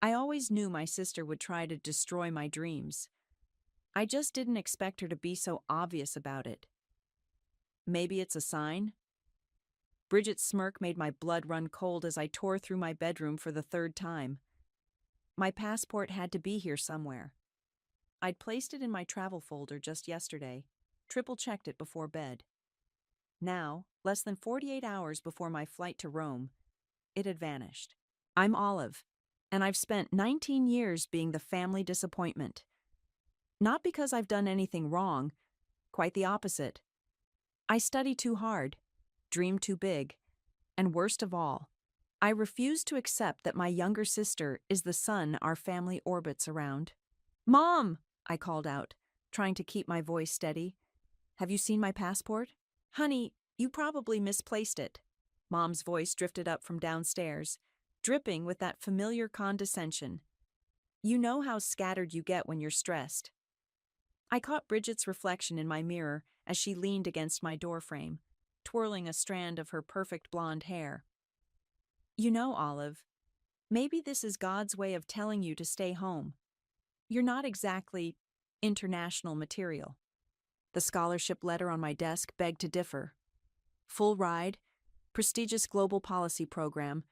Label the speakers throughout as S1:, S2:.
S1: I always knew my sister would try to destroy my dreams. I just didn't expect her to be so obvious about it. Maybe it's a sign? Bridget's smirk made my blood run cold as I tore through my bedroom for the third time. My passport had to be here somewhere. I'd placed it in my travel folder just yesterday, triple-checked it before bed. Now, less than 48 hours before my flight to Rome, it had vanished. I'm Olive, and I've spent 19 years being the family disappointment. Not because I've done anything wrong, quite the opposite. I study too hard, dream too big, and worst of all, I refuse to accept that my younger sister is the sun our family orbits around. "Mom!" I called out, trying to keep my voice steady. "Have you seen my passport?" "Honey, you probably misplaced it." Mom's voice drifted up from downstairs, dripping with that familiar condescension. "You know how scattered you get when you're stressed." I caught Bridget's reflection in my mirror as she leaned against my doorframe, twirling a strand of her perfect blonde hair. "You know, Olive, maybe this is God's way of telling you to stay home. You're not exactly international material." The scholarship letter on my desk begged to differ. Full ride, prestigious global policy program,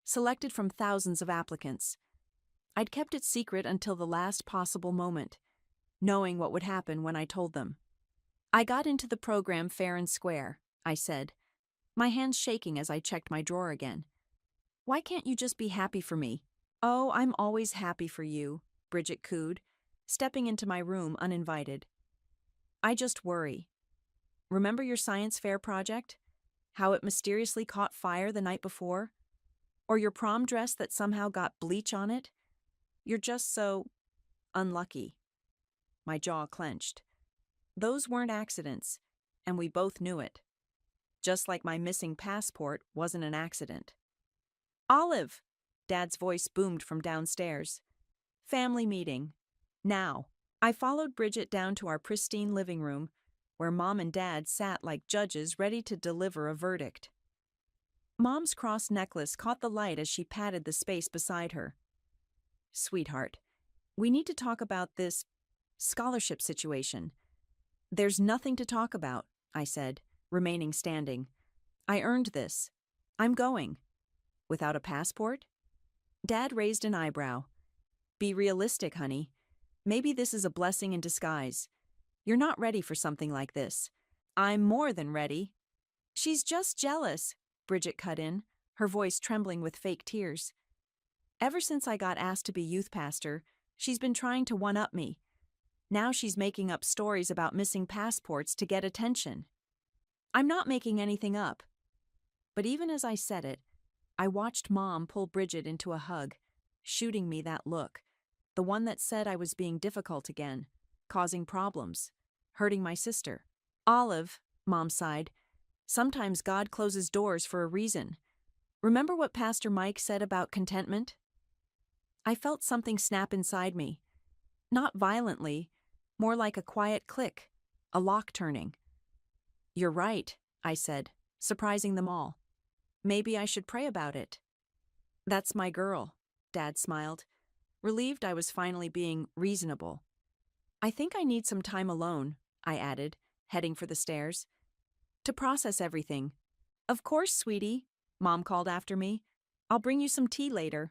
S1: selected from thousands of applicants. I'd kept it secret until the last possible moment, knowing what would happen when I told them. "I got into the program fair and square," I said, my hands shaking as I checked my drawer again. "Why can't you just be happy for me?" "Oh, I'm always happy for you," Bridget cooed, stepping into my room uninvited. "I just worry. Remember your science fair project? How it mysteriously caught fire the night before? Or your prom dress that somehow got bleach on it? You're just so unlucky." My jaw clenched. Those weren't accidents, and we both knew it. Just like my missing passport wasn't an accident. "Olive!" Dad's voice boomed from downstairs. "Family meeting. Now." I followed Bridget down to our pristine living room, where Mom and Dad sat like judges ready to deliver a verdict. Mom's cross necklace caught the light as she patted the space beside her. "Sweetheart, we need to talk about this scholarship situation." "There's nothing to talk about," I said, remaining standing. "I earned this. I'm going." "Without a passport?" Dad raised an eyebrow. "Be realistic, honey. Maybe this is a blessing in disguise. You're not ready for something like this." "I'm more than ready." "She's just jealous," Bridget cut in, her voice trembling with fake tears. "Ever since I got asked to be youth pastor, she's been trying to one-up me. Now she's making up stories about missing passports to get attention." "I'm not making anything up." But even as I said it, I watched Mom pull Bridget into a hug, shooting me that look, the one that said I was being difficult again, causing problems, hurting my sister. "Olive," Mom sighed, "sometimes God closes doors for a reason. Remember what Pastor Mike said about contentment?" I felt something snap inside me. Not violently, more like a quiet click, a lock turning. "You're right," I said, surprising them all. "Maybe I should pray about it." "That's my girl," Dad smiled, relieved I was finally being reasonable. "I think I need some time alone," I added, heading for the stairs, "to process everything." "Of course, sweetie," Mom called after me. "I'll bring you some tea later."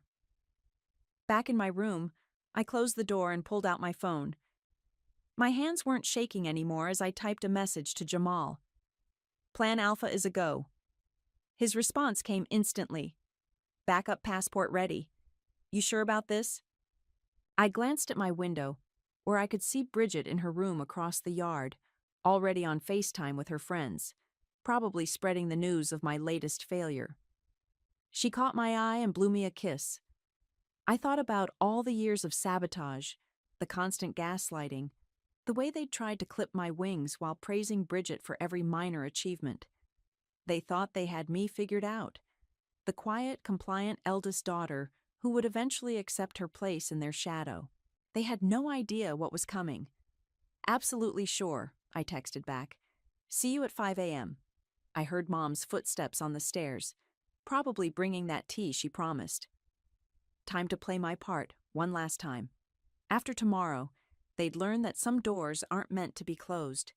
S1: Back in my room, I closed the door and pulled out my phone. My hands weren't shaking anymore as I typed a message to Jamal. "Plan Alpha is a go." His response came instantly. "Backup passport ready. You sure about this?" I glanced at my window, where I could see Bridget in her room across the yard, already on FaceTime with her friends, probably spreading the news of my latest failure. She caught my eye and blew me a kiss. I thought about all the years of sabotage, the constant gaslighting, the way they'd tried to clip my wings while praising Bridget for every minor achievement. They thought they had me figured out, the quiet, compliant eldest daughter who would eventually accept her place in their shadow. They had no idea what was coming. "Absolutely sure," I texted back. "See you at 5 a.m. I heard Mom's footsteps on the stairs, probably bringing that tea she promised. Time to play my part, one last time. After tomorrow, they'd learn that some doors aren't meant to be closed,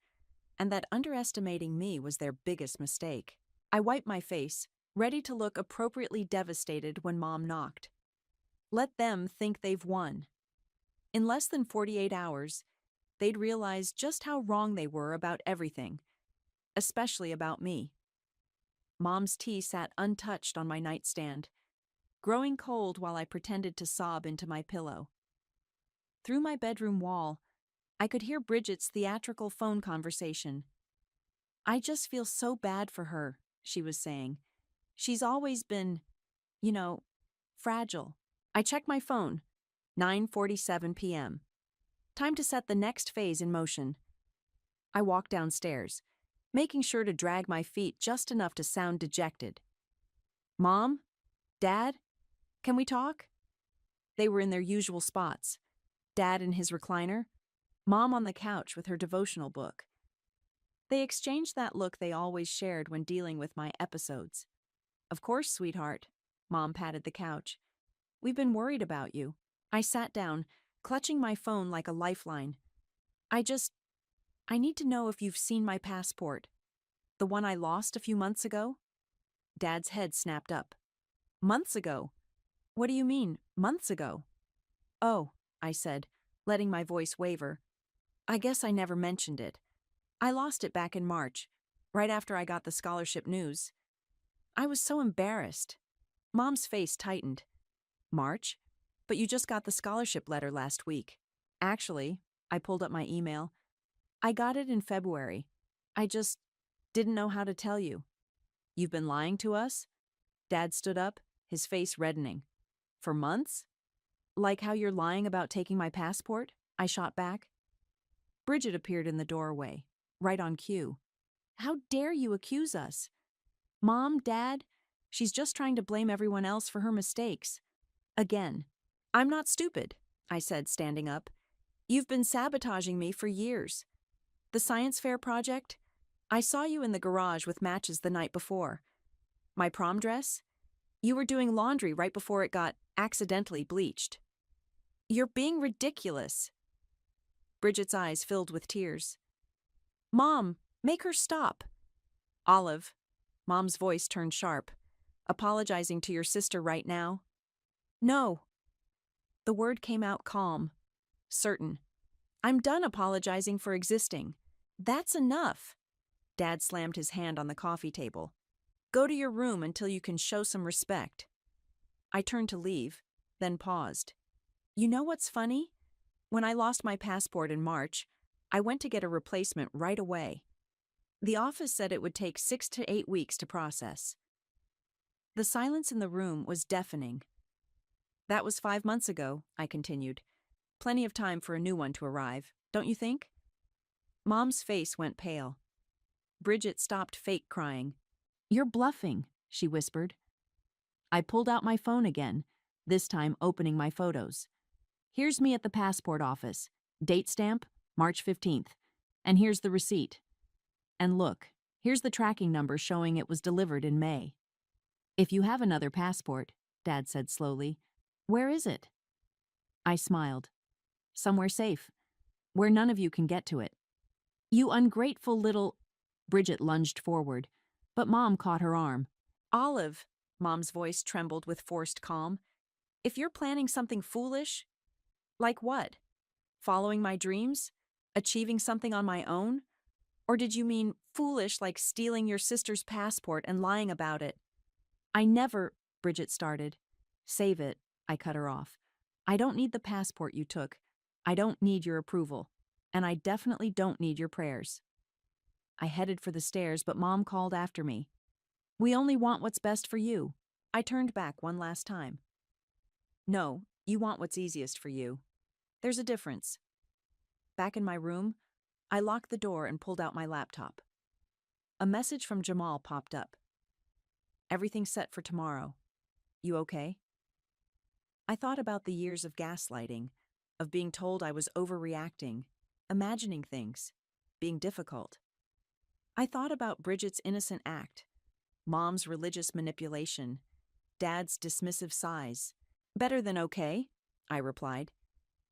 S1: and that underestimating me was their biggest mistake. I wiped my face, ready to look appropriately devastated when Mom knocked. Let them think they've won. In less than 48 hours, they'd realize just how wrong they were about everything, especially about me. Mom's tea sat untouched on my nightstand, growing cold while I pretended to sob into my pillow. Through my bedroom wall, I could hear Bridget's theatrical phone conversation. "I just feel so bad for her," she was saying. "She's always been, you know, fragile." I checked my phone. 9:47 p.m. Time to set the next phase in motion. I walked downstairs, making sure to drag my feet just enough to sound dejected. "Mom? Dad? Can we talk?" They were in their usual spots. Dad in his recliner, Mom on the couch with her devotional book. They exchanged that look they always shared when dealing with my episodes. "Of course, sweetheart." Mom patted the couch. "We've been worried about you." I sat down, clutching my phone like a lifeline. I need to know if you've seen my passport. The one I lost a few months ago?" Dad's head snapped up. "Months ago? What do you mean, months ago?" "Oh," I said, letting my voice waver. "I guess I never mentioned it. I lost it back in March, right after I got the scholarship news. I was so embarrassed." Mom's face tightened. "March? But you just got the scholarship letter last week." "Actually," I pulled up my email, "I got it in February. I just didn't know how to tell you." "You've been lying to us?" Dad stood up, his face reddening. "For months? Like how you're lying about taking my passport?" I shot back. Bridget appeared in the doorway, right on cue. "How dare you accuse us?" "Mom, Dad, she's just trying to blame everyone else for her mistakes. Again." "I'm not stupid," I said, standing up. "You've been sabotaging me for years. The science fair project? I saw you in the garage with matches the night before. My prom dress? You were doing laundry right before it got accidentally bleached. You're being ridiculous." Bridget's eyes filled with tears. "Mom, make her stop." "Olive," Mom's voice turned sharp, "apologizing to your sister right now?" "No." The word came out calm, certain. "I'm done apologizing for existing. That's enough." Dad slammed his hand on the coffee table. "Go to your room until you can show some respect." I turned to leave, then paused. "You know what's funny? When I lost my passport in March, I went to get a replacement right away. The office said it would take 6 to 8 weeks to process." The silence in the room was deafening. "That was 5 months ago," I continued. "Plenty of time for a new one to arrive, don't you think?" Mom's face went pale. Bridget stopped fake crying. "You're bluffing," she whispered. I pulled out my phone again, this time opening my photos. "Here's me at the passport office. Date stamp, March 15th. And here's the receipt. And look, here's the tracking number showing it was delivered in May." "If you have another passport," Dad said slowly, "where is it?" I smiled. "Somewhere safe, where none of you can get to it." "You ungrateful little—" Bridget lunged forward, but Mom caught her arm. "Olive," Mom's voice trembled with forced calm, "if you're planning something foolish—" "Like what? Following my dreams? Achieving something on my own? Or did you mean foolish like stealing your sister's passport and lying about it?" "I never—" Bridget started. "Save it," I cut her off. "I don't need the passport you took. I don't need your approval. And I definitely don't need your prayers." I headed for the stairs, but Mom called after me. "We only want what's best for you." I turned back one last time. "No, you want what's easiest for you. There's a difference." Back in my room, I locked the door and pulled out my laptop. A message from Jamal popped up. "Everything's set for tomorrow. You okay?" I thought about the years of gaslighting, of being told I was overreacting, imagining things, being difficult. I thought about Bridget's innocent act, Mom's religious manipulation, Dad's dismissive sighs. Better than okay, I replied.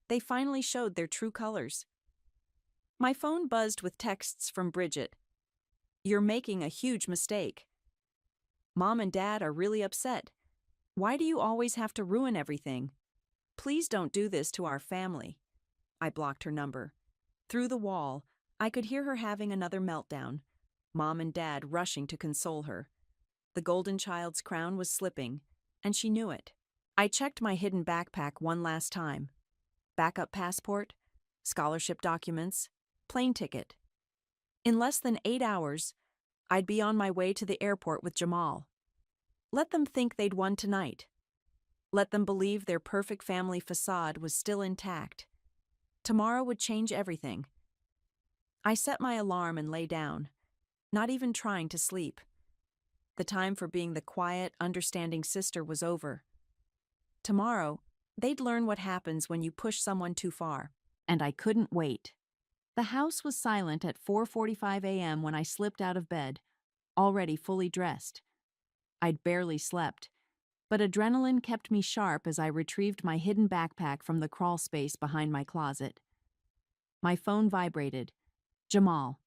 S1: They finally showed their true colors. My phone buzzed with texts from Bridget. You're making a huge mistake. Mom and Dad are really upset. Why do you always have to ruin everything? Please don't do this to our family. I blocked her number. Through the wall, I could hear her having another meltdown, Mom and Dad rushing to console her. The golden child's crown was slipping, and she knew it. I checked my hidden backpack one last time. Backup passport, scholarship documents, plane ticket. In less than 8 hours, I'd be on my way to the airport with Jamal. Let them think they'd won tonight. Let them believe their perfect family facade was still intact. Tomorrow would change everything. I set my alarm and lay down, not even trying to sleep. The time for being the quiet, understanding sister was over. Tomorrow, they'd learn what happens when you push someone too far, and I couldn't wait. The house was silent at 4:45 a.m. when I slipped out of bed, already fully dressed. I'd barely slept, but adrenaline kept me sharp as I retrieved my hidden backpack from the crawl space behind my closet. My phone vibrated. Jamal.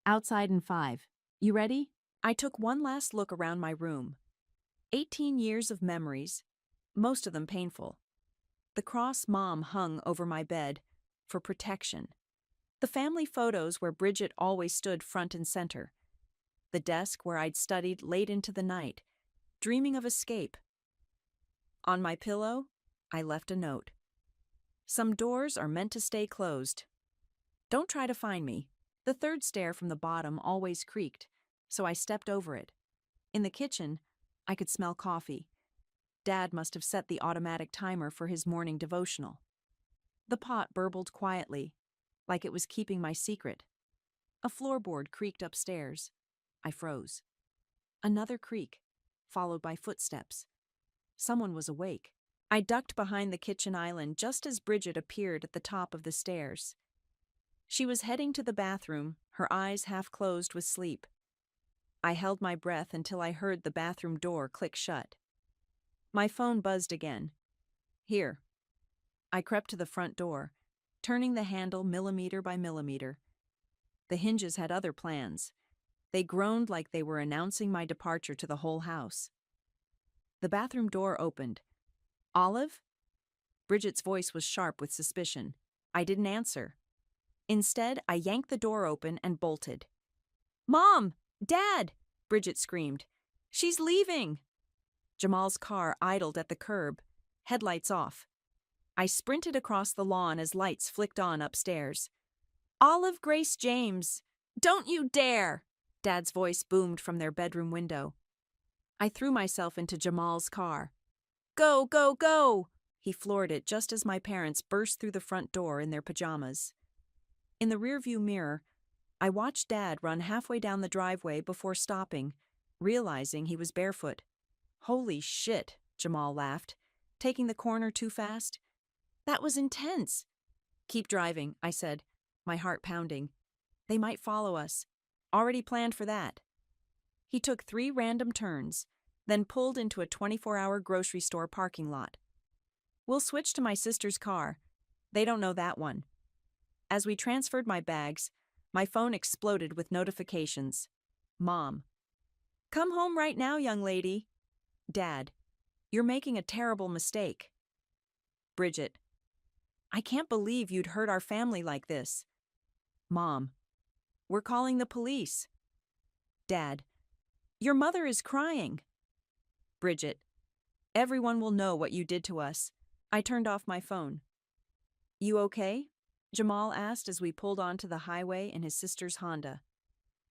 S1: Outside in 5. You ready? I took one last look around my room. 18 years of memories, most of them painful. The cross Mom hung over my bed for protection. The family photos where Bridget always stood front and center. The desk where I'd studied late into the night, dreaming of escape. On my pillow, I left a note. Some doors are meant to stay closed. Don't try to find me. The third stair from the bottom always creaked, so I stepped over it. In the kitchen, I could smell coffee. Dad must have set the automatic timer for his morning devotional. The pot burbled quietly, like it was keeping my secret. A floorboard creaked upstairs. I froze. Another creak, followed by footsteps. Someone was awake. I ducked behind the kitchen island just as Bridget appeared at the top of the stairs. She was heading to the bathroom, her eyes half closed with sleep. I held my breath until I heard the bathroom door click shut. My phone buzzed again. Here. I crept to the front door, turning the handle millimeter by millimeter. The hinges had other plans. They groaned like they were announcing my departure to the whole house. The bathroom door opened. Olive? Bridget's voice was sharp with suspicion. I didn't answer. Instead, I yanked the door open and bolted. Mom! Dad! Bridget screamed. She's leaving! Jamal's car idled at the curb, headlights off. I sprinted across the lawn as lights flicked on upstairs. Olive Grace James! Don't you dare! Dad's voice boomed from their bedroom window. I threw myself into Jamal's car. Go, go, go! He floored it just as my parents burst through the front door in their pajamas. In the rearview mirror, I watched Dad run halfway down the driveway before stopping, realizing he was barefoot. Holy shit, Jamal laughed, taking the corner too fast. That was intense. Keep driving, I said, my heart pounding. They might follow us. Already planned for that. He took 3 random turns, then pulled into a 24-hour grocery store parking lot. We'll switch to my sister's car. They don't know that one. As we transferred my bags, my phone exploded with notifications. Mom. Come home right now, young lady. Dad. You're making a terrible mistake. Bridget. I can't believe you'd hurt our family like this. Mom. We're calling the police. Dad. Your mother is crying. Bridget. Everyone will know what you did to us. I turned off my phone. You okay? Jamal asked as we pulled onto the highway in his sister's Honda.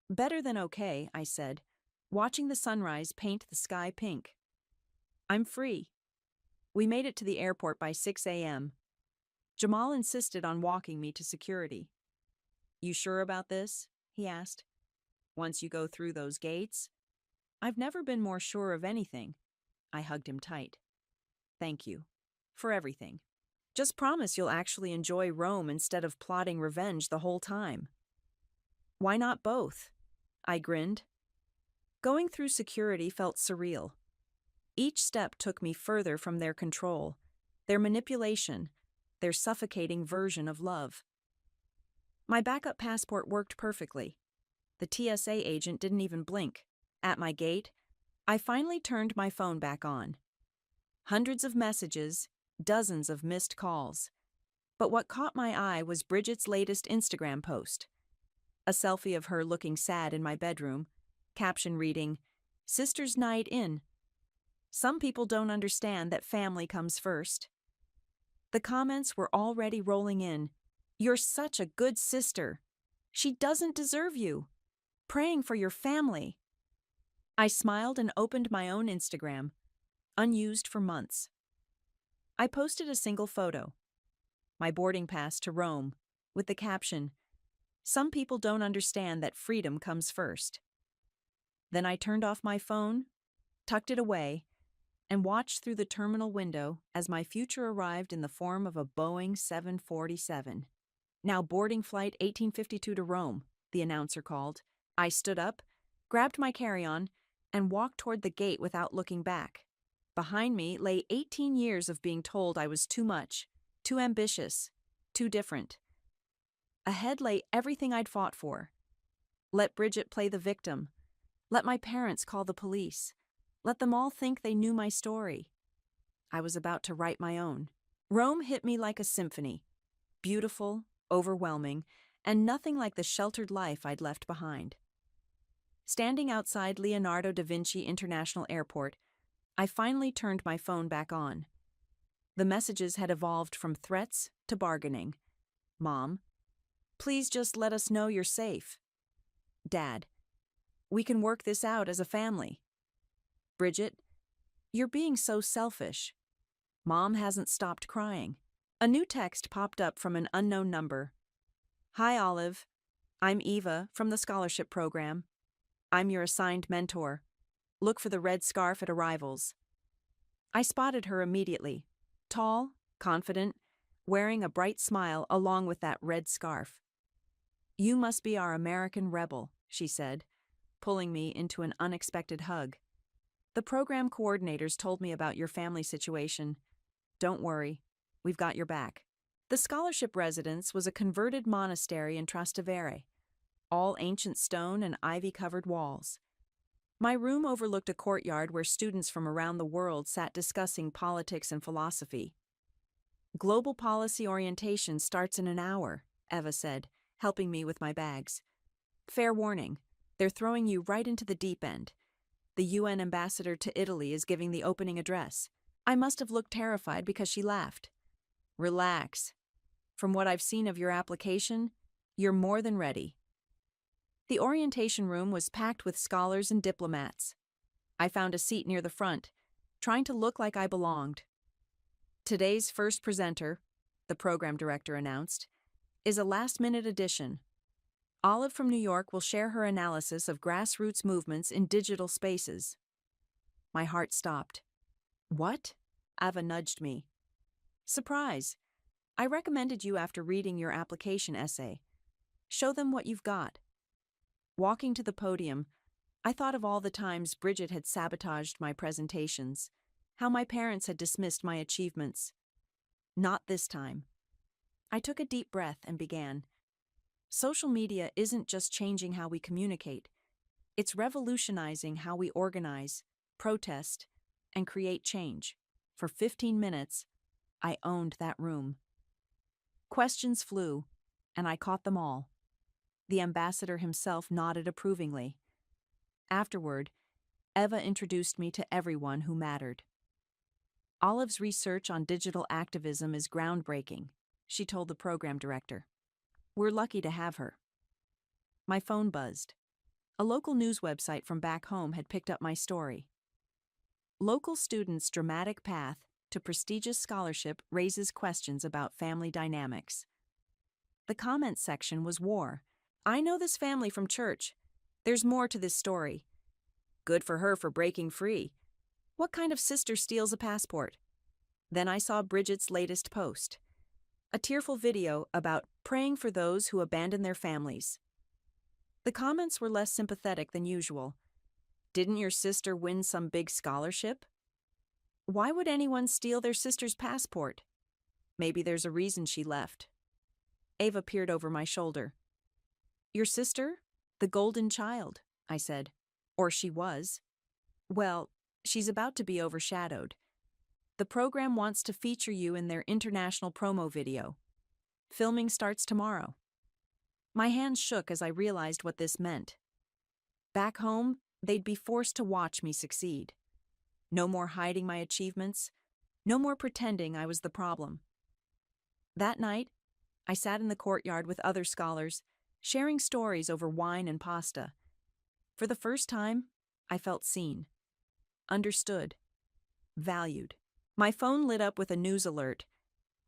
S1: Better than okay, I said, watching the sunrise paint the sky pink. I'm free. We made it to the airport by 6 a.m. Jamal insisted on walking me to security. You sure about this? He asked. Once you go through those gates? I've never been more sure of anything. I hugged him tight. Thank you. For everything. Just promise you'll actually enjoy Rome instead of plotting revenge the whole time. Why not both? I grinned. Going through security felt surreal. Each step took me further from their control, their manipulation, their suffocating version of love. My backup passport worked perfectly. The TSA agent didn't even blink. At my gate, I finally turned my phone back on. Hundreds of messages, dozens of missed calls. But what caught my eye was Bridget's latest Instagram post. A selfie of her looking sad in my bedroom, caption reading, "Sister's night in. Some people don't understand that family comes first." The comments were already rolling in. "You're such a good sister. She doesn't deserve you. Praying for your family." I smiled and opened my own Instagram, unused for months. I posted a single photo, my boarding pass to Rome, with the caption, "Some people don't understand that freedom comes first." Then I turned off my phone, tucked it away, and watched through the terminal window as my future arrived in the form of a Boeing 747. "Now boarding flight 1852 to Rome," the announcer called. I stood up, grabbed my carry-on, and walked toward the gate without looking back. Behind me lay 18 years of being told I was too much, too ambitious, too different. Ahead lay everything I'd fought for. Let Bridget play the victim. Let my parents call the police. Let them all think they knew my story. I was about to write my own. Rome hit me like a symphony. Beautiful, overwhelming, and nothing like the sheltered life I'd left behind. Standing outside Leonardo da Vinci International Airport, I finally turned my phone back on. The messages had evolved from threats to bargaining. "Mom, please just let us know you're safe." "Dad, we can work this out as a family." "Bridget, you're being so selfish." Mom hasn't stopped crying. A new text popped up from an unknown number. "Hi, Olive. I'm Eva from the scholarship program. I'm your assigned mentor. Look for the red scarf at arrivals." I spotted her immediately. Tall, confident, wearing a bright smile along with that red scarf. "You must be our American rebel," she said, pulling me into an unexpected hug. "The program coordinators told me about your family situation. Don't worry, we've got your back." The scholarship residence was a converted monastery in Trastevere, all ancient stone and ivy-covered walls. My room overlooked a courtyard where students from around the world sat discussing politics and philosophy. "Global policy orientation starts in an hour," Eva said, helping me with my bags. "Fair warning, they're throwing you right into the deep end. The UN ambassador to Italy is giving the opening address." I must have looked terrified because she laughed. "Relax. From what I've seen of your application, you're more than ready." The orientation room was packed with scholars and diplomats. I found a seat near the front, trying to look like I belonged. "Today's first presenter," the program director announced, "is a last-minute addition. Olive from New York will share her analysis of grassroots movements in digital spaces." My heart stopped. "What?" Ava nudged me. "Surprise. I recommended you after reading your application essay. Show them what you've got." Walking to the podium, I thought of all the times Bridget had sabotaged my presentations, how my parents had dismissed my achievements. Not this time. I took a deep breath and began. Social media isn't just changing how we communicate. It's revolutionizing how we organize, protest, and create change. For 15 minutes, I owned that room. Questions flew, and I caught them all. The ambassador himself nodded approvingly. Afterward, Eva introduced me to everyone who mattered. "Olive's research on digital activism is groundbreaking," she told the program director. "We're lucky to have her." My phone buzzed. A local news website from back home had picked up my story. "Local students' dramatic path to prestigious scholarship raises questions about family dynamics." The comments section was war. "I know this family from church. There's more to this story. Good for her for breaking free. What kind of sister steals a passport?" Then I saw Bridget's latest post. A tearful video about praying for those who abandon their families. The comments were less sympathetic than usual. "Didn't your sister win some big scholarship?" Why would anyone steal their sister's passport? Maybe there's a reason she left. Ava peered over my shoulder. Your sister? The golden child, I said. Or she was. Well, she's about to be overshadowed. The program wants to feature you in their international promo video. Filming starts tomorrow. My hands shook as I realized what this meant. Back home, they'd be forced to watch me succeed. No more hiding my achievements. No more pretending I was the problem. That night, I sat in the courtyard with other scholars, sharing stories over wine and pasta. For the first time, I felt seen, understood, valued. My phone lit up with a news alert.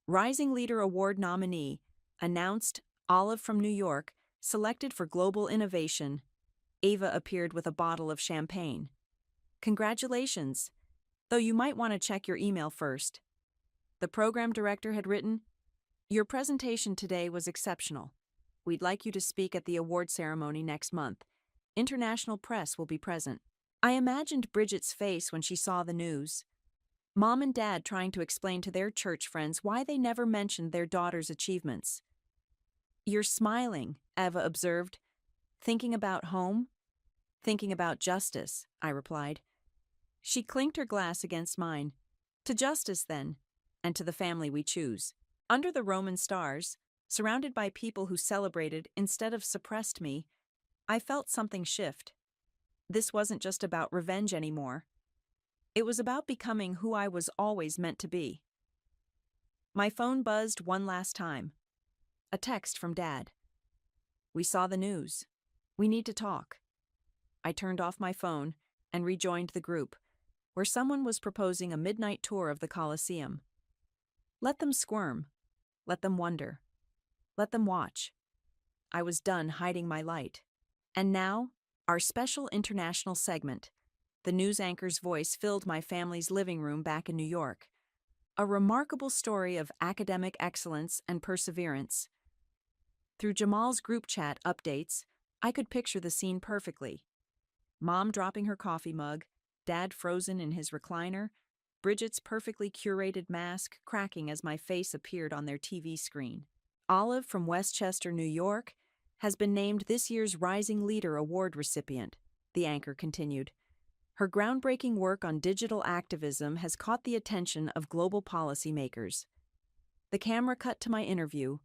S1: Rising Leader Award nominee, announced, Olive from New York, selected for global innovation. Ava appeared with a bottle of champagne. Congratulations, though you might want to check your email first. The program director had written, Your presentation today was exceptional. We'd like you to speak at the award ceremony next month. International press will be present. I imagined Bridget's face when she saw the news. Mom and Dad trying to explain to their church friends why they never mentioned their daughter's achievements. You're smiling, Eva observed. Thinking about home? Thinking about justice, I replied. She clinked her glass against mine. To justice, then, and to the family we choose. Under the Roman stars, surrounded by people who celebrated instead of suppressed me, I felt something shift. This wasn't just about revenge anymore. It was about becoming who I was always meant to be. My phone buzzed one last time. A text from Dad. We saw the news. We need to talk. I turned off my phone and rejoined the group, where someone was proposing a midnight tour of the Colosseum. Let them squirm. Let them wonder. Let them watch. I was done hiding my light. And now, our special international segment. The news anchor's voice filled my family's living room back in New York. A remarkable story of academic excellence and perseverance. Through Jamal's group chat updates, I could picture the scene perfectly. Mom dropping her coffee mug, Dad frozen in his recliner, Bridget's perfectly curated mask cracking as my face appeared on their TV screen. Olive from Westchester, New York, has been named this year's Rising Leader Award recipient, the anchor continued. Her groundbreaking work on digital activism has caught the attention of global policymakers. The camera cut to my interview,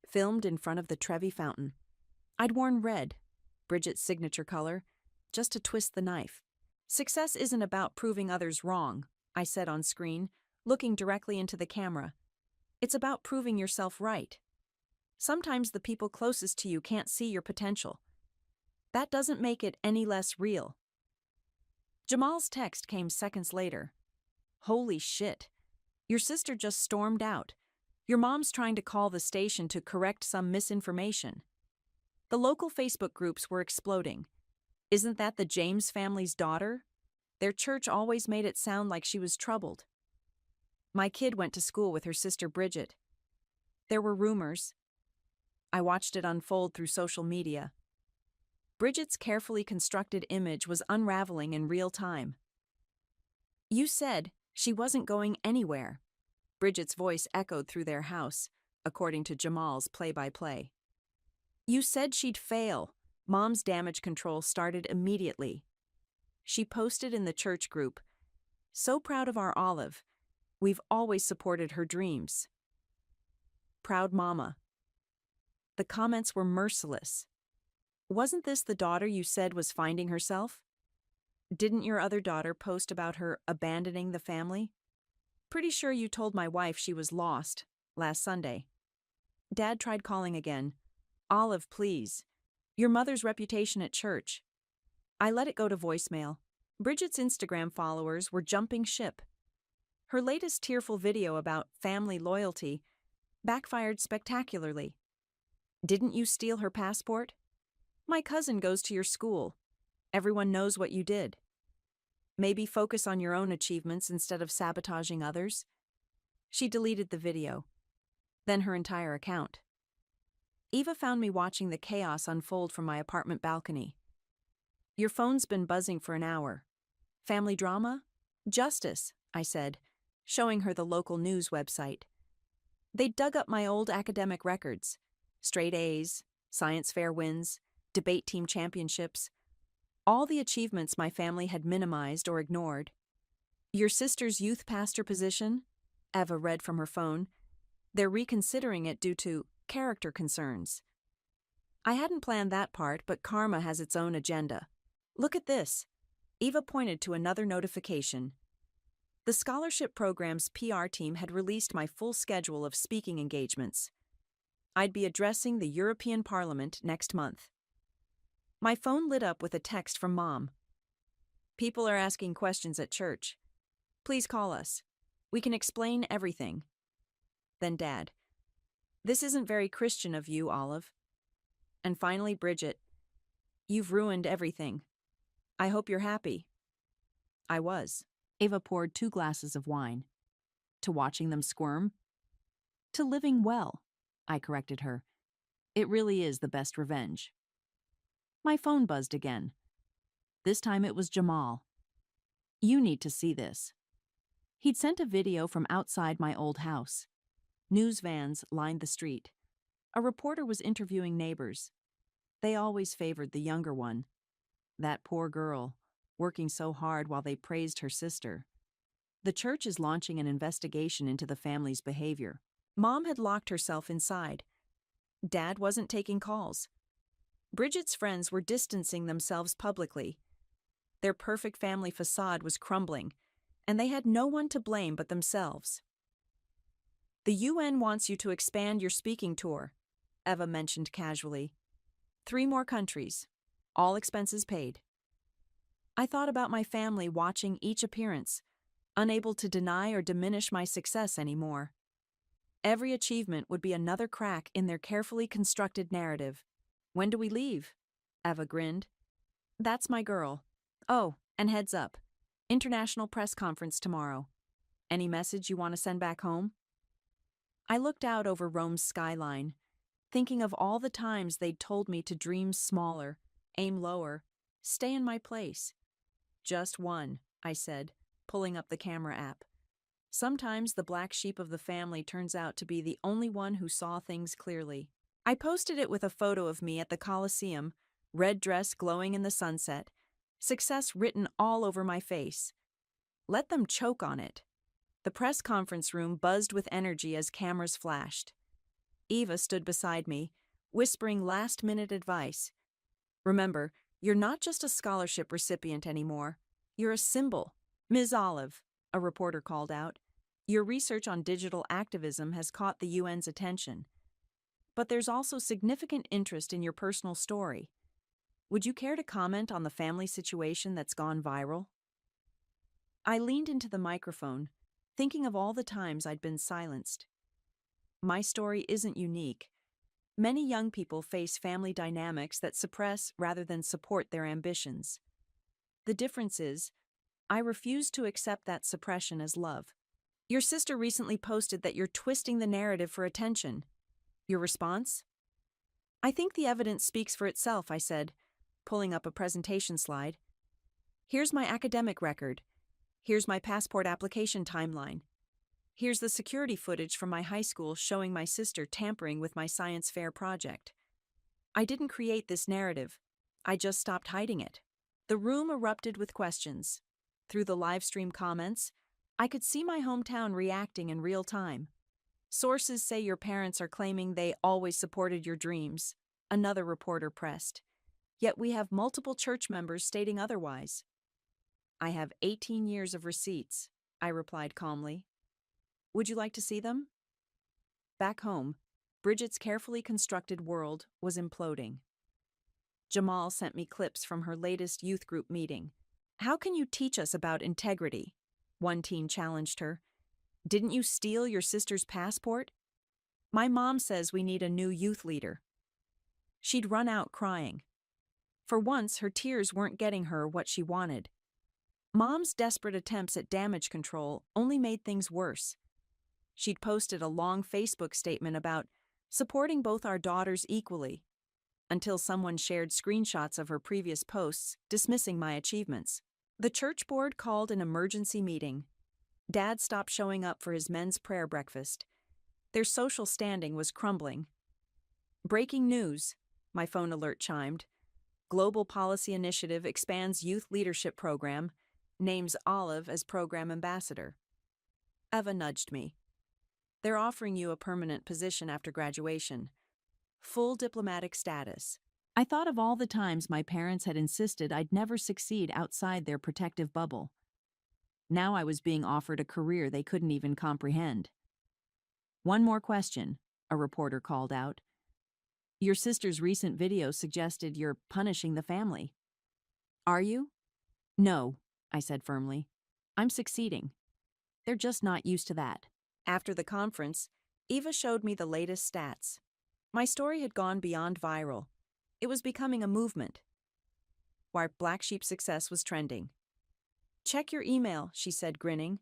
S1: filmed in front of the Trevi Fountain. I'd worn red, Bridget's signature color, just to twist the knife. Success isn't about proving others wrong, I said on screen, looking directly into the camera. It's about proving yourself right. Sometimes the people closest to you can't see your potential. That doesn't make it any less real. Jamal's text came seconds later. Holy shit. Your sister just stormed out. Your mom's trying to call the station to correct some misinformation. The local Facebook groups were exploding. Isn't that the James family's daughter? Their church always made it sound like she was troubled. My kid went to school with her sister Bridget. There were rumors. I watched it unfold through social media. Bridget's carefully constructed image was unraveling in real time. You said she wasn't going anywhere. Bridget's voice echoed through their house, according to Jamal's play-by-play. You said she'd fail. Mom's damage control started immediately. She posted in the church group, So proud of our Olive. We've always supported her dreams. Proud mama. The comments were merciless. Wasn't this the daughter you said was finding herself? Didn't your other daughter post about her abandoning the family? Pretty sure you told my wife she was lost last Sunday. Dad tried calling again. Olive, please. Your mother's reputation at church. I let it go to voicemail. Bridget's Instagram followers were jumping ship. Her latest tearful video about family loyalty backfired spectacularly. Didn't you steal her passport? My cousin goes to your school. Everyone knows what you did. Maybe focus on your own achievements instead of sabotaging others. She deleted the video, then her entire account. Eva found me watching the chaos unfold from my apartment balcony. Your phone's been buzzing for an hour. Family drama? Justice, I said, showing her the local news website. They'd dug up my old academic records: straight A's, science fair wins, debate team championships, all the achievements my family had minimized or ignored. Your sister's youth pastor position? Eva read from her phone. They're reconsidering it due to character concerns. I hadn't planned that part, but karma has its own agenda. Look at this. Eva pointed to another notification. The scholarship program's PR team had released my full schedule of speaking engagements. I'd be addressing the European Parliament next month. My phone lit up with a text from Mom. People are asking questions at church. Please call us. We can explain everything. Then Dad. This isn't very Christian of you, Olive. And finally Bridget. You've ruined everything. I hope you're happy. I was. Eva poured 2 glasses of wine. To watching them squirm? To living well, I corrected her. It really is the best revenge. My phone buzzed again. This time it was Jamal. You need to see this. He'd sent a video from outside my old house. News vans lined the street. A reporter was interviewing neighbors. They always favored the younger one. That poor girl, working so hard while they praised her sister. The church is launching an investigation into the family's behavior. Mom had locked herself inside. Dad wasn't taking calls. Bridget's friends were distancing themselves publicly. Their perfect family facade was crumbling, and they had no one to blame but themselves. The UN wants you to expand your speaking tour, Eva mentioned casually. 3 more countries, all expenses paid. I thought about my family watching each appearance, unable to deny or diminish my success anymore. Every achievement would be another crack in their carefully constructed narrative. When do we leave? Eva grinned. That's my girl. Oh, and heads up. International press conference tomorrow. Any message you want to send back home? I looked out over Rome's skyline, thinking of all the times they'd told me to dream smaller, aim lower, stay in my place. Just one, I said, pulling up the camera app. Sometimes the black sheep of the family turns out to be the only one who saw things clearly. I posted it with a photo of me at the Colosseum, red dress glowing in the sunset, success written all over my face. Let them choke on it. The press conference room buzzed with energy as cameras flashed. Eva stood beside me, whispering last-minute advice. Remember, you're not just a scholarship recipient anymore. You're a symbol. Ms. Olive, a reporter called out. Your research on digital activism has caught the UN's attention. But there's also significant interest in your personal story. Would you care to comment on the family situation that's gone viral? I leaned into the microphone, thinking of all the times I'd been silenced. My story isn't unique. Many young people face family dynamics that suppress rather than support their ambitions. The difference is, I refuse to accept that suppression as love. Your sister recently posted that you're twisting the narrative for attention. Your response? I think the evidence speaks for itself, I said, pulling up a presentation slide. Here's my academic record. Here's my passport application timeline. Here's the security footage from my high school showing my sister tampering with my science fair project. I didn't create this narrative. I just stopped hiding it. The room erupted with questions. Through the live stream comments, I could see my hometown reacting in real time. Sources say your parents are claiming they always supported your dreams, another reporter pressed. Yet we have multiple church members stating otherwise. I have 18 years of receipts, I replied calmly. Would you like to see them? Back home, Bridget's carefully constructed world was imploding. Jamal sent me clips from her latest youth group meeting. How can you teach us about integrity? One teen challenged her. Didn't you steal your sister's passport? My mom says we need a new youth leader. She'd run out crying. For once, her tears weren't getting her what she wanted. Mom's desperate attempts at damage control only made things worse. She'd posted a long Facebook statement about supporting both our daughters equally, until someone shared screenshots of her previous posts dismissing my achievements. The church board called an emergency meeting. Dad stopped showing up for his men's prayer breakfast. Their social standing was crumbling. Breaking news, my phone alert chimed. Global Policy Initiative expands youth leadership program, names Olive as program ambassador. Eva nudged me. They're offering you a permanent position after graduation. Full diplomatic status. I thought of all the times my parents had insisted I'd never succeed outside their protective bubble. Now I was being offered a career they couldn't even comprehend. One more question, a reporter called out. Your sister's recent video suggested you're punishing the family. Are you? No, I said firmly. I'm succeeding. They're just not used to that. After the conference, Eva showed me the latest stats. My story had gone beyond viral. It was becoming a movement. Why Black Sheep success was trending. Check your email, she said, grinning.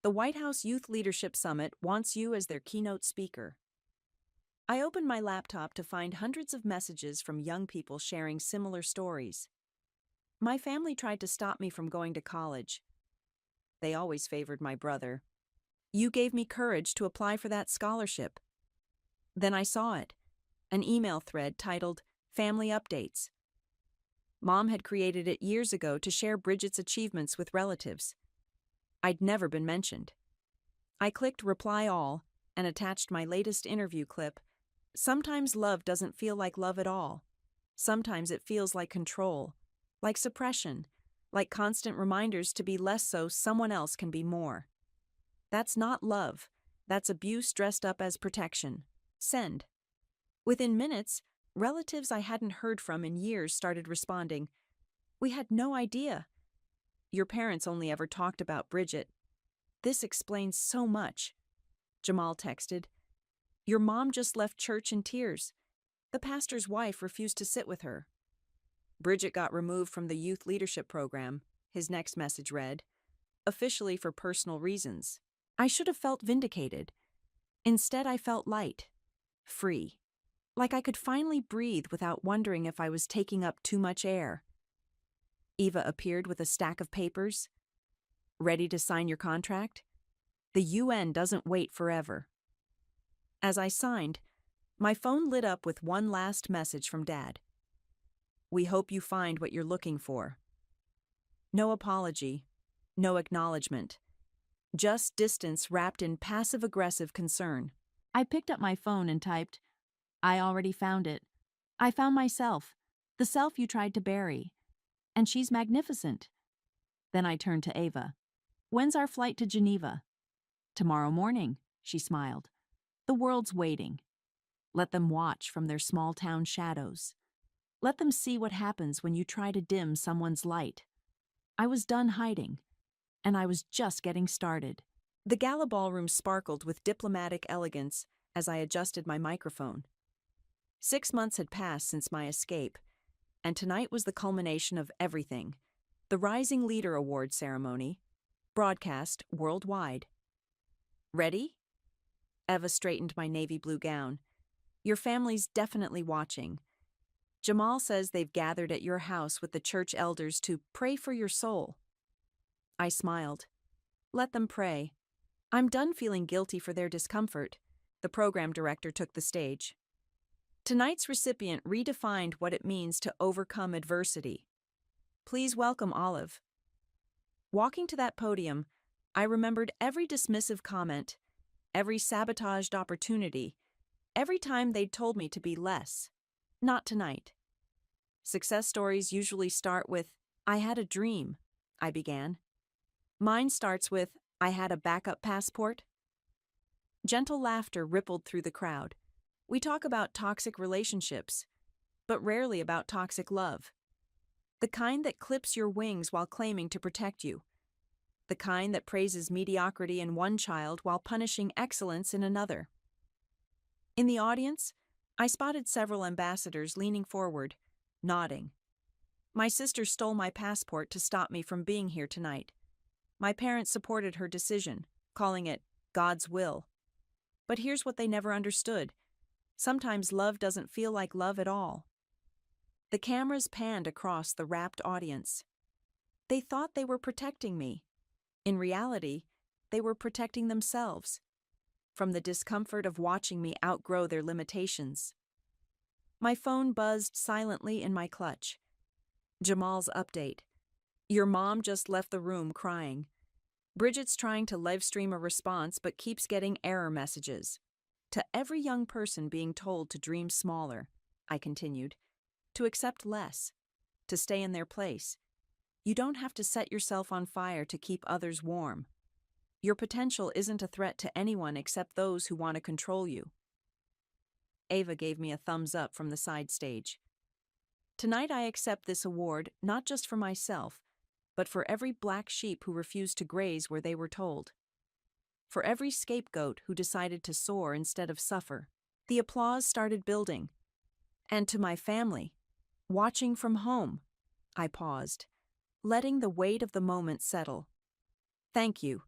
S1: The White House Youth Leadership Summit wants you as their keynote speaker. I opened my laptop to find hundreds of messages from young people sharing similar stories. My family tried to stop me from going to college. They always favored my brother. You gave me courage to apply for that scholarship. Then I saw it, an email thread titled Family Updates. Mom had created it years ago to share Bridget's achievements with relatives. I'd never been mentioned. I clicked Reply All and attached my latest interview clip. Sometimes love doesn't feel like love at all. Sometimes it feels like control, like suppression, like constant reminders to be less so someone else can be more. That's not love. That's abuse dressed up as protection. Send. Within minutes, relatives I hadn't heard from in years started responding. We had no idea. Your parents only ever talked about Bridget. This explains so much. Jamal texted. Your mom just left church in tears. The pastor's wife refused to sit with her. Bridget got removed from the youth leadership program, his next message read, officially for personal reasons. I should have felt vindicated. Instead, I felt light, free, like I could finally breathe without wondering if I was taking up too much air. Eva appeared with a stack of papers. Ready to sign your contract? The UN doesn't wait forever. As I signed, my phone lit up with one last message from Dad. We hope you find what you're looking for. No apology, no acknowledgement. Just distance wrapped in passive-aggressive concern. I picked up my phone and typed, I already found it. I found myself, the self you tried to bury. And she's magnificent. Then I turned to Eva. When's our flight to Geneva? Tomorrow morning, she smiled. The world's waiting. Let them watch from their small-town shadows. Let them see what happens when you try to dim someone's light. I was done hiding, and I was just getting started. The gala ballroom sparkled with diplomatic elegance as I adjusted my microphone. 6 months had passed since my escape, and tonight was the culmination of everything. The Rising Leader Award ceremony, broadcast worldwide. Ready? Eva straightened my navy blue gown. Your family's definitely watching. Jamal says they've gathered at your house with the church elders to pray for your soul. I smiled. Let them pray. I'm done feeling guilty for their discomfort. The program director took the stage. Tonight's recipient redefined what it means to overcome adversity. Please welcome Olive. Walking to that podium, I remembered every dismissive comment, every sabotaged opportunity, every time they'd told me to be less. Not tonight. Success stories usually start with, I had a dream, I began. Mine starts with, I had a backup passport. Gentle laughter rippled through the crowd. We talk about toxic relationships, but rarely about toxic love. The kind that clips your wings while claiming to protect you. The kind that praises mediocrity in one child while punishing excellence in another. In the audience, I spotted several ambassadors leaning forward, nodding. My sister stole my passport to stop me from being here tonight. My parents supported her decision, calling it God's will. But here's what they never understood. Sometimes love doesn't feel like love at all. The cameras panned across the rapt audience. They thought they were protecting me. In reality, they were protecting themselves from the discomfort of watching me outgrow their limitations. My phone buzzed silently in my clutch. Jamal's update. Your mom just left the room crying. Bridget's trying to live stream a response but keeps getting error messages. To every young person being told to dream smaller, I continued, to accept less, to stay in their place. You don't have to set yourself on fire to keep others warm. Your potential isn't a threat to anyone except those who want to control you. Ava gave me a thumbs up from the side stage. Tonight I accept this award not just for myself, but for every black sheep who refused to graze where they were told. For every scapegoat who decided to soar instead of suffer. The applause started building. And to my family, watching from home, I paused, letting the weight of the moment settle. Thank you.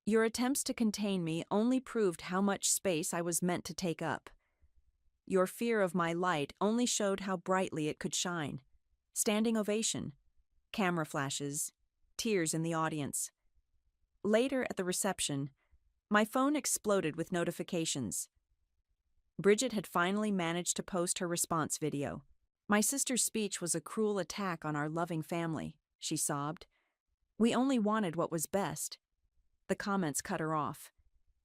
S1: Your attempts to contain me only proved how much space I was meant to take up. Your fear of my light only showed how brightly it could shine. Standing ovation, camera flashes, tears in the audience. Later at the reception, my phone exploded with notifications. Bridget had finally managed to post her response video. My sister's speech was a cruel attack on our loving family, she sobbed. We only wanted what was best. The comments cut her off.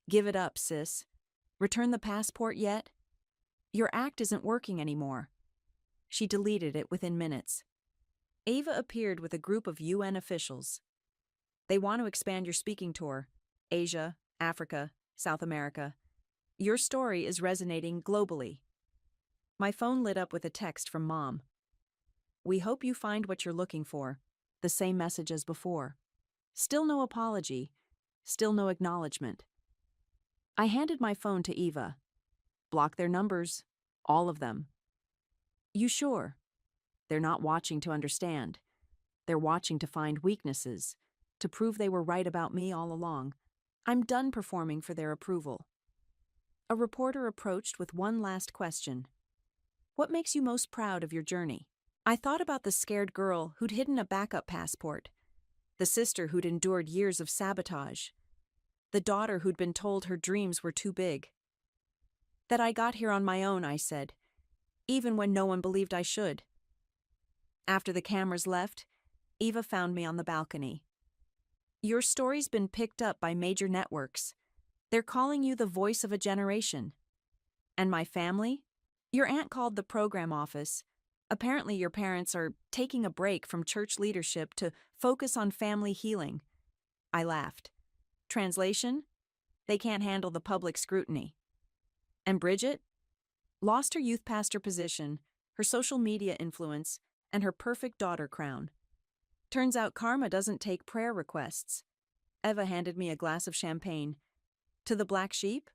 S1: Give it up, sis. Return the passport yet? Your act isn't working anymore. She deleted it within minutes. Ava appeared with a group of UN officials. They want to expand your speaking tour. Asia, Africa, South America. Your story is resonating globally. My phone lit up with a text from Mom. We hope you find what you're looking for. The same message as before. Still no apology. Still no acknowledgement. I handed my phone to Eva. Block their numbers. All of them. You sure? They're not watching to understand. They're watching to find weaknesses, to prove they were right about me all along. I'm done performing for their approval. A reporter approached with one last question. What makes you most proud of your journey? I thought about the scared girl who'd hidden a backup passport, the sister who'd endured years of sabotage, the daughter who'd been told her dreams were too big. That I got here on my own, I said, even when no one believed I should. After the cameras left, Eva found me on the balcony. Your story's been picked up by major networks. They're calling you the voice of a generation. And my family? Your aunt called the program office. Apparently your parents are taking a break from church leadership to focus on family healing. I laughed. Translation? They can't handle the public scrutiny. And Bridget? Lost her youth pastor position, her social media influence, and her perfect daughter crown. Turns out karma doesn't take prayer requests. Eva handed me a glass of champagne. To the black sheep?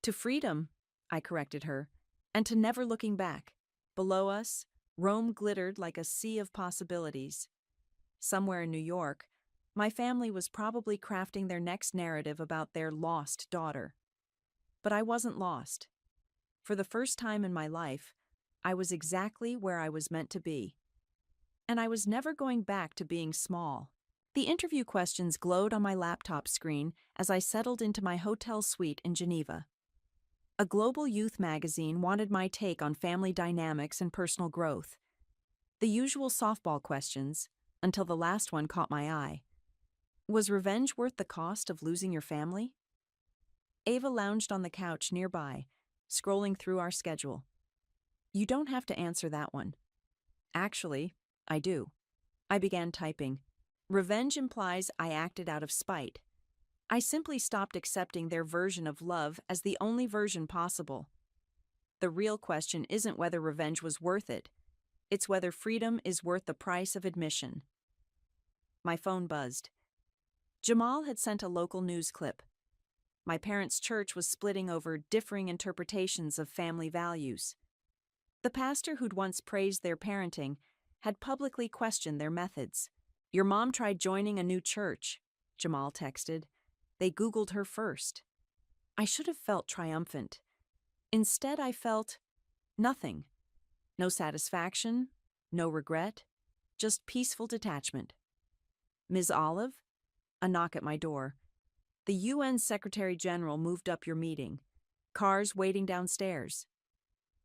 S1: To freedom, I corrected her, and to never looking back. Below us, Rome glittered like a sea of possibilities. Somewhere in New York, my family was probably crafting their next narrative about their lost daughter. But I wasn't lost. For the first time in my life, I was exactly where I was meant to be. And I was never going back to being small. The interview questions glowed on my laptop screen as I settled into my hotel suite in Geneva. A global youth magazine wanted my take on family dynamics and personal growth. The usual softball questions, until the last one caught my eye. Was revenge worth the cost of losing your family? Ava lounged on the couch nearby, scrolling through our schedule. You don't have to answer that one. Actually, I do. I began typing. Revenge implies I acted out of spite. I simply stopped accepting their version of love as the only version possible. The real question isn't whether revenge was worth it. It's whether freedom is worth the price of admission. My phone buzzed. Jamal had sent a local news clip. My parents' church was splitting over differing interpretations of family values. The pastor who'd once praised their parenting had publicly questioned their methods. Your mom tried joining a new church, Jamal texted. They Googled her first. I should have felt triumphant. Instead, I felt nothing. No satisfaction, no regret, just peaceful detachment. Ms. Olive? A knock at my door. The UN Secretary General moved up your meeting. Cars waiting downstairs.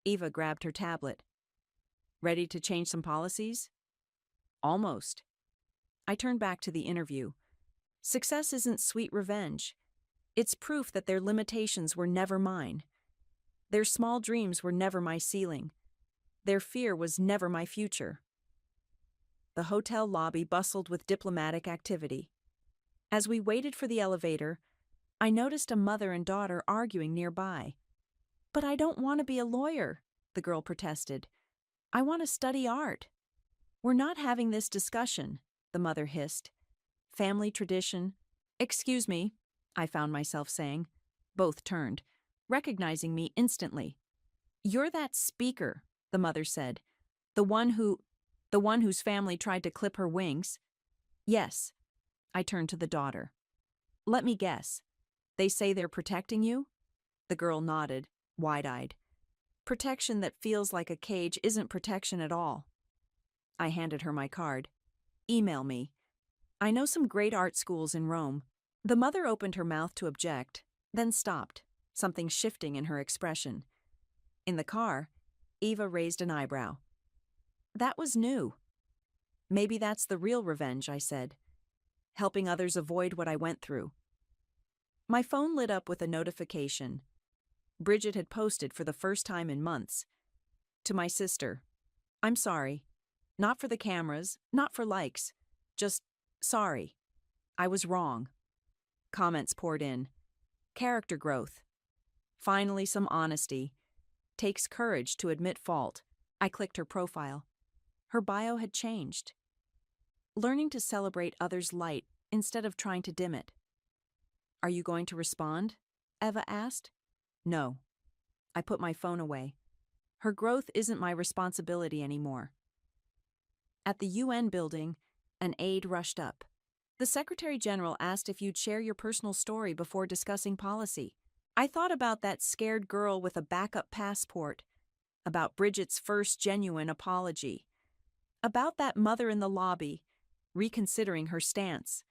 S1: Eva grabbed her tablet. Ready to change some policies? Almost. I turned back to the interview. Success isn't sweet revenge. It's proof that their limitations were never mine. Their small dreams were never my ceiling. Their fear was never my future. The hotel lobby bustled with diplomatic activity. As we waited for the elevator, I noticed a mother and daughter arguing nearby. "But I don't want to be a lawyer," the girl protested. "I want to study art." "We're not having this discussion," the mother hissed. "Family tradition." "Excuse me," I found myself saying. Both turned, recognizing me instantly. "You're that speaker," the mother said. The one whose family tried to clip her wings." "Yes." I turned to the daughter. "Let me guess. They say they're protecting you?" The girl nodded, wide-eyed. "Protection that feels like a cage isn't protection at all." I handed her my card. "Email me. I know some great art schools in Rome." The mother opened her mouth to object, then stopped, something shifting in her expression. In the car, Eva raised an eyebrow. "That was new." "Maybe that's the real revenge," I said. "Helping others avoid what I went through." My phone lit up with a notification. Bridget had posted for the first time in months. To my sister, "I'm sorry. Not for the cameras, not for likes. Just sorry. I was wrong." Comments poured in. Character growth. Finally, some honesty. Takes courage to admit fault. I clicked her profile. Her bio had changed. Learning to celebrate others' light instead of trying to dim it. "Are you going to respond?" Eva asked. "No." I put my phone away. Her growth isn't my responsibility anymore. At the UN building, an aide rushed up. "The Secretary General asked if you'd share your personal story before discussing policy." I thought about that scared girl with a backup passport, about Bridget's first genuine apology, about that mother in the lobby, reconsidering her stance.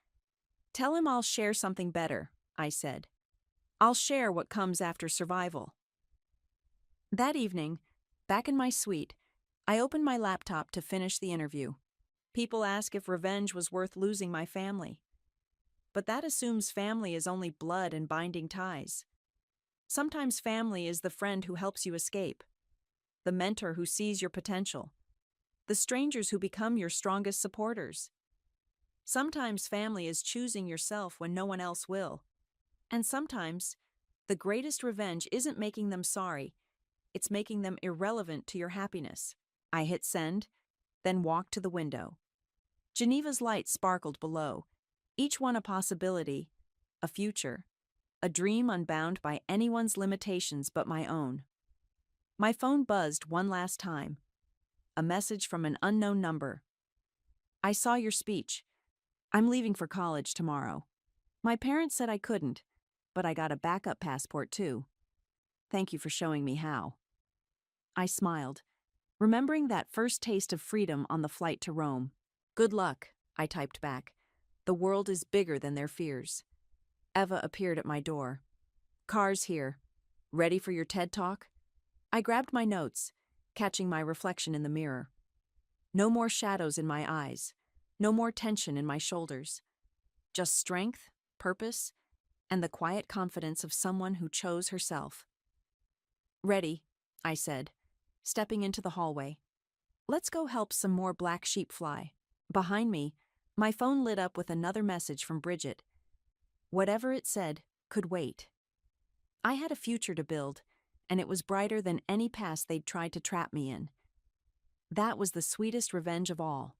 S1: "Tell him I'll share something better," I said. "I'll share what comes after survival." That evening, back in my suite, I opened my laptop to finish the interview. People ask if revenge was worth losing my family. But that assumes family is only blood and binding ties. Sometimes family is the friend who helps you escape, the mentor who sees your potential, the strangers who become your strongest supporters. Sometimes family is choosing yourself when no one else will. And sometimes, the greatest revenge isn't making them sorry, it's making them irrelevant to your happiness. I hit send, then walked to the window. Geneva's lights sparkled below, each one a possibility, a future, a dream unbound by anyone's limitations but my own. My phone buzzed one last time. A message from an unknown number. "I saw your speech. I'm leaving for college tomorrow. My parents said I couldn't, but I got a backup passport too. Thank you for showing me how." I smiled, remembering that first taste of freedom on the flight to Rome. "Good luck," I typed back. "The world is bigger than their fears." Eva appeared at my door. "Car's here. Ready for your TED Talk?" I grabbed my notes, catching my reflection in the mirror. No more shadows in my eyes. No more tension in my shoulders. Just strength, purpose, and the quiet confidence of someone who chose herself. "Ready," I said, stepping into the hallway. "Let's go help some more black sheep fly." Behind me, my phone lit up with another message from Bridget. Whatever it said could wait. I had a future to build, and it was brighter than any past they'd tried to trap me in. That was the sweetest revenge of all.